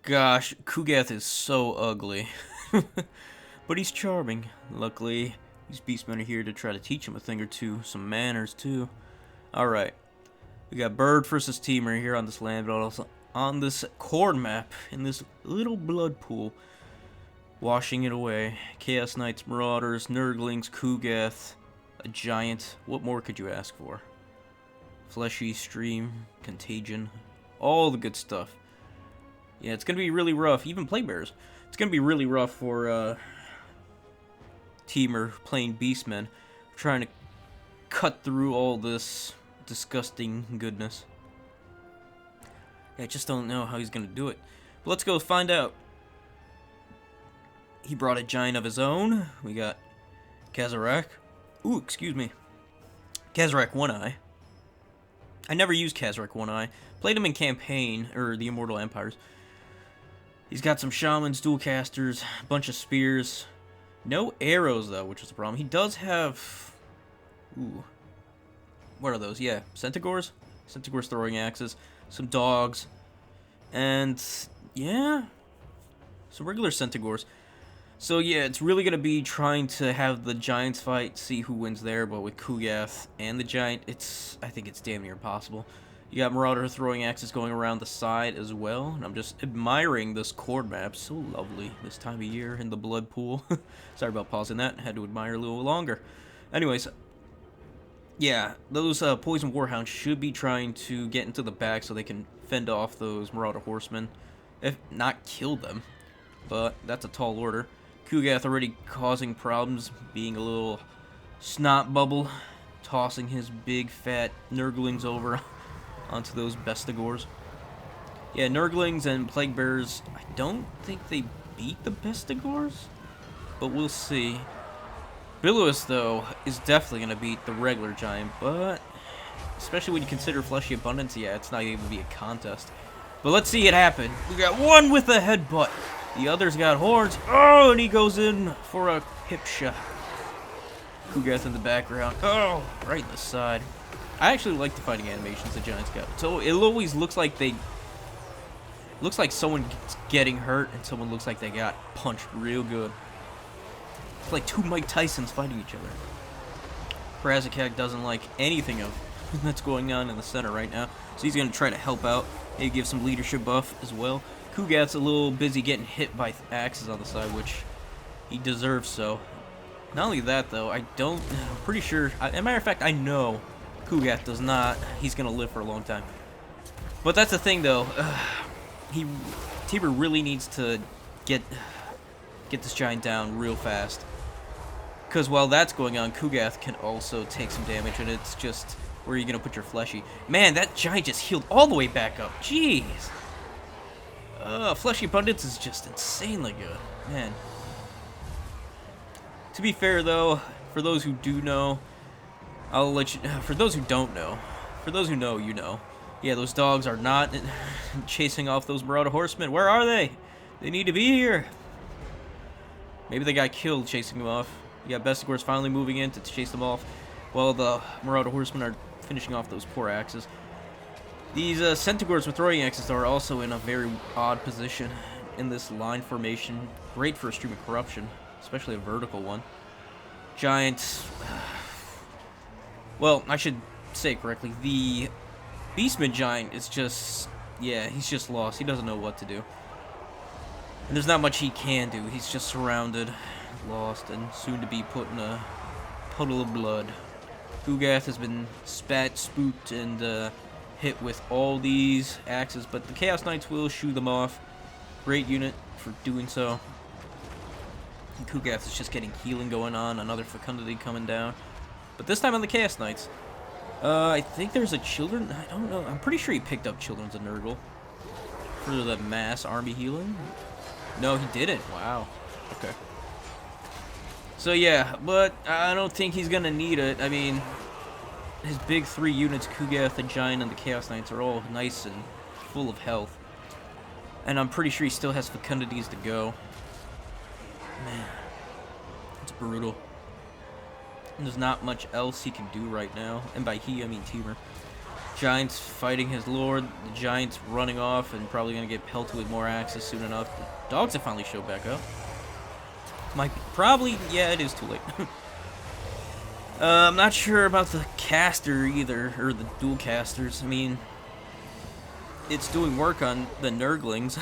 gosh, Kugath is so ugly. But he's charming. Luckily, these Beastmen are here to try to teach him a thing or two. Some manners, too. Alright. We got Bird versus TMiR here on this land, but also on this corn map, in this little blood pool. Washing it away. Chaos Knights, Marauders, Nurglings, Kugath, a giant. What more could you ask for? Fleshy, Stream, Contagion, all the good stuff. Yeah, it's going to be really rough. Even Plague Bears. It's going to be really rough for TMiR playing Beastmen. Trying to cut through all this disgusting goodness. Yeah, I just don't know how he's going to do it. But let's go find out. He brought a giant of his own. We got Kazarak. Ooh, excuse me. Kazarak One Eye. I never used Kazarak One Eye. Played him in campaign, or the Immortal Empires. He's got some shamans, dual casters, a bunch of spears. No arrows, though, which is the problem. He does have... Ooh. What are those? Yeah, Centaurs? Centaurs throwing axes. Some dogs. And, yeah. Some regular Centaurs. So, yeah, it's really going to be trying to have the Giants fight, see who wins there. But with Kugath and the Giant, I think it's damn near impossible. You got Marauder throwing axes going around the side as well. And I'm just admiring this cord map. So lovely this time of year in the blood pool. Sorry about pausing that. Had to admire a little longer. Anyways, yeah, those Poison Warhounds should be trying to get into the back so they can fend off those Marauder Horsemen. If not kill them. But that's a tall order. Kugath already causing problems, being a little snot bubble, tossing his big fat Nurglings over onto those Bestigors. Yeah, Nurglings and Plague Bears, I don't think they beat the Bestigors, but we'll see. Billuis, though, is definitely going to beat the regular giant, but especially when you consider Fleshy Abundance, yeah, it's not even going to be a contest. But let's see it happen. We got one with a headbutt. The other's got horns. Oh, and he goes in for a hip shot. Kugath in the background. Oh, right in the side. I actually like the fighting animations the Giants got. So it always looks like someone's getting hurt and someone looks like they got punched real good. It's like two Mike Tysons fighting each other. Krazakak doesn't like anything of that's going on in the center right now. So he's going to try to help out. Maybe give some leadership buff as well. Kugath's a little busy getting hit by axes on the side, which he deserves so. Not only that, though, I'm pretty sure, as a matter of fact, I know Kugath does not. He's going to live for a long time. But that's the thing, though. TMiR really needs to get this giant down real fast. Because while that's going on, Kugath can also take some damage, and it's just, where are you going to put your fleshy? Man, that giant just healed all the way back up. Jeez. Fleshy Abundance is just insanely good. Man. To be fair, though, for those who do know, I'll let you... For those who don't know, for those who know, you know. Yeah, those dogs are not chasing off those Marauder Horsemen. Where are they? They need to be here. Maybe they got killed chasing them off. You got Bestigors finally moving in to chase them off, while the Marauder Horsemen are finishing off those poor axes. These Centaurs with throwing axes are also in a very odd position in this line formation. Great for a Stream of Corruption, especially a vertical one. Giants... Well, I should say it correctly. The Beastman Giant is just... Yeah, he's just lost. He doesn't know what to do. And there's not much he can do. He's just surrounded, lost, and soon to be put in a puddle of blood. Kugath has been spat, spooked, and hit with all these axes, but the Chaos Knights will shoo them off. Great unit for doing so. And Kugath is just getting healing going on, another Fecundity coming down. But this time on the Chaos Knights, I think there's a Children, I don't know, I'm pretty sure he picked up Children's of Nurgle for the mass army healing. No, he didn't. Wow. Okay. So yeah, but I don't think he's gonna need it. I mean, his big three units, Kugath, the Giant, and the Chaos Knights, are all nice and full of health. And I'm pretty sure he still has Fecundities to go. Man, it's brutal. And there's not much else he can do right now. And by he, I mean TMiR. Giant's fighting his lord. The Giant's running off and probably gonna get pelted with more axes soon enough. The dogs have finally showed back up. Might be, probably, yeah, it is too late. I'm not sure about the caster either, or the dual casters. I mean, it's doing work on the Nurglings.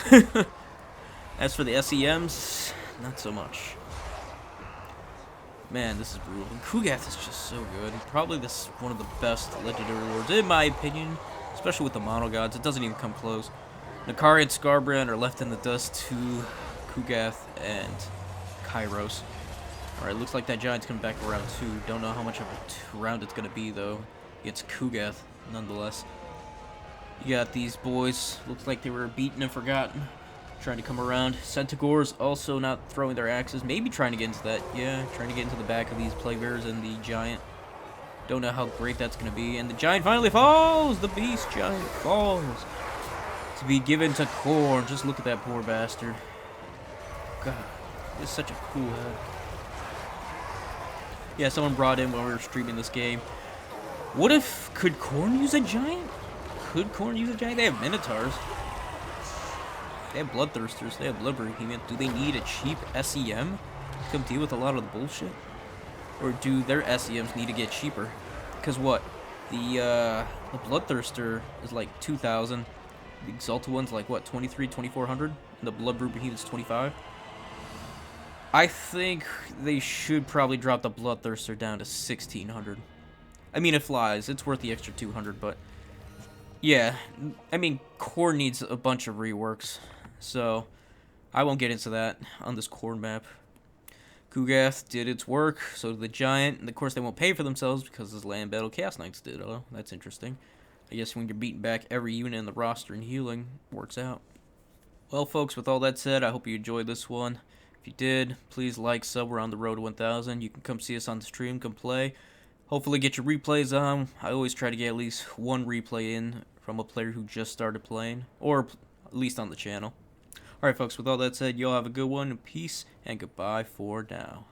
As for the SEMs, not so much. Man, this is brutal. Kugath is just so good. Probably this one of the best legendary lords, in my opinion. Especially with the mono gods. It doesn't even come close. Nakari and Skarbrand are left in the dust to Kugath and Kairos. Alright, looks like that Giant's coming back for round 2. Don't know how much of a round it's going to be, though. It's Kugath, nonetheless. You got these boys. Looks like they were beaten and forgotten. Trying to come around. Centaurs also not throwing their axes. Maybe trying to get into that. Yeah, trying to get into the back of these plague bearers and the Giant. Don't know how great that's going to be. And the Giant finally falls! The Beast Giant falls! To be given to Khorne. Just look at that poor bastard. God, it's such a cool head. Yeah, someone brought in when we were streaming this game. What if... Could Khorne use a Giant? Could Khorne use a Giant? They have Minotaurs. They have Bloodthirsters. They have Blood Behemoth. Do they need a cheap SEM to come deal with a lot of the bullshit? Or do their SEMs need to get cheaper? Because what? The Bloodthirster is like 2,000. The Exalted one's like, what, 2,400? And the Blood Behemoth's 25? I think they should probably drop the Bloodthirster down to 1,600. I mean, it flies. It's worth the extra 200, but... Yeah, I mean, Khorne needs a bunch of reworks, so I won't get into that on this Khorne map. Kugath did its work, so did the Giant, and of course they won't pay for themselves because this land battle Chaos Knights did. Oh, that's interesting. I guess when you're beating back every unit in the roster and healing, works out. Well, folks, with all that said, I hope you enjoyed this one. If you did, please like, sub. We're on the road to 1,000. You can come see us on the stream, come play. Hopefully get your replays on. I always try to get at least one replay in from a player who just started playing, or at least on the channel. Alright folks, with all that said, y'all have a good one, peace, and goodbye for now.